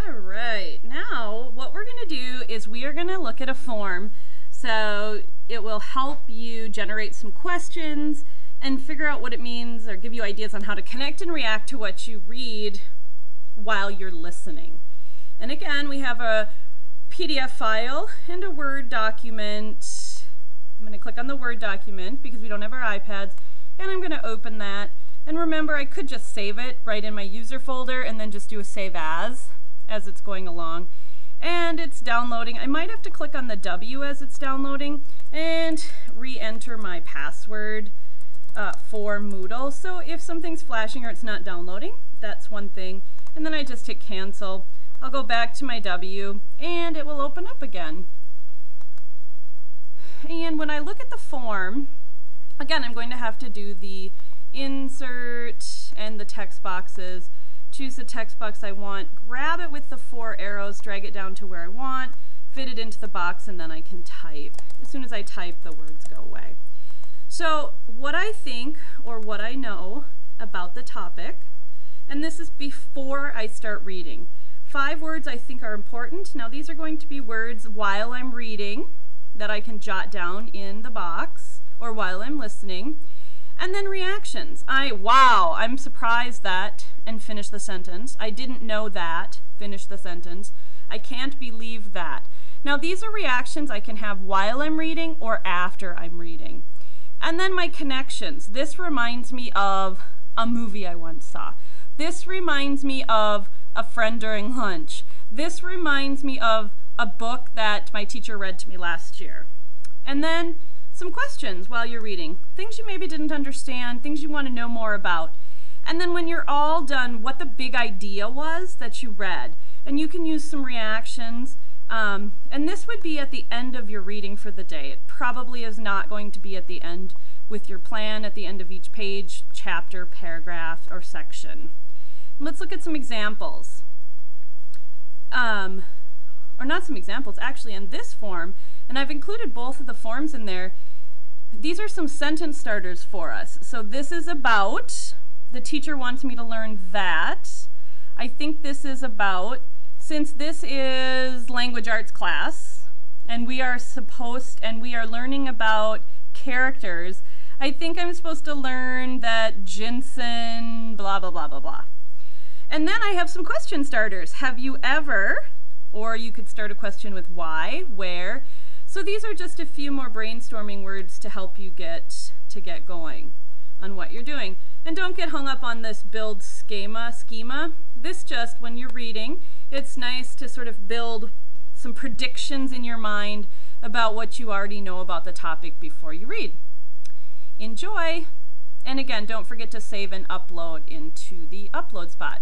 Alright, now what we're going to do is we are going to look at a form. So it will help you generate some questions and figure out what it means or give you ideas on how to connect and react to what you read while you're listening. And again, we have a PDF file and a Word document. I'm going to click on the Word document because we don't have our iPads, and I'm going to open that. And remember, I could just save it right in my user folder and then just do a save as it's going along. And it's downloading. I might have to click on the W as it's downloading and re-enter my password for Moodle. So if something's flashing or it's not downloading, that's one thing. And then I just hit cancel. I'll go back to my W and it will open up again. And when I look at the form, again, I'm going to have to do the insert and the text boxes. Choose the text box I want, grab it with the 4 arrows, drag it down to where I want, fit it into the box, and then I can type. As soon as I type, the words go away. So what I think or what I know about the topic, and this is before I start reading. 5 words I think are important. Now these are going to be words while I'm reading that I can jot down in the box or while I'm listening. And then reactions. Wow, I'm surprised that, and finish the sentence. I didn't know that, finish the sentence. I can't believe that. Now these are reactions I can have while I'm reading or after I'm reading. And then my connections. This reminds me of a movie I once saw. This reminds me of a friend during lunch. This reminds me of a book that my teacher read to me last year. And then some questions while you're reading. Things you maybe didn't understand, things you want to know more about. And then when you're all done, what the big idea was that you read. And you can use some reactions. And this would be at the end of your reading for the day. It probably is not going to be at the end with your plan, at the end of each page, chapter, paragraph, or section. Let's look at some examples. Or not some examples, actually in this form, and I've included both of the forms in there. These are some sentence starters for us. So this is about, the teacher wants me to learn that. I think this is about, since this is language arts class, and we are learning about characters, I think I'm supposed to learn that Jensen, blah, blah, blah, blah, blah. And then I have some question starters. Have you ever, or you could start a question with why, where. So these are just a few more brainstorming words to help you get going on what you're doing. And don't get hung up on this build schema. This just, when you're reading, it's nice to sort of build some predictions in your mind about what you already know about the topic before you read. Enjoy! And again, don't forget to save and upload into the upload spot.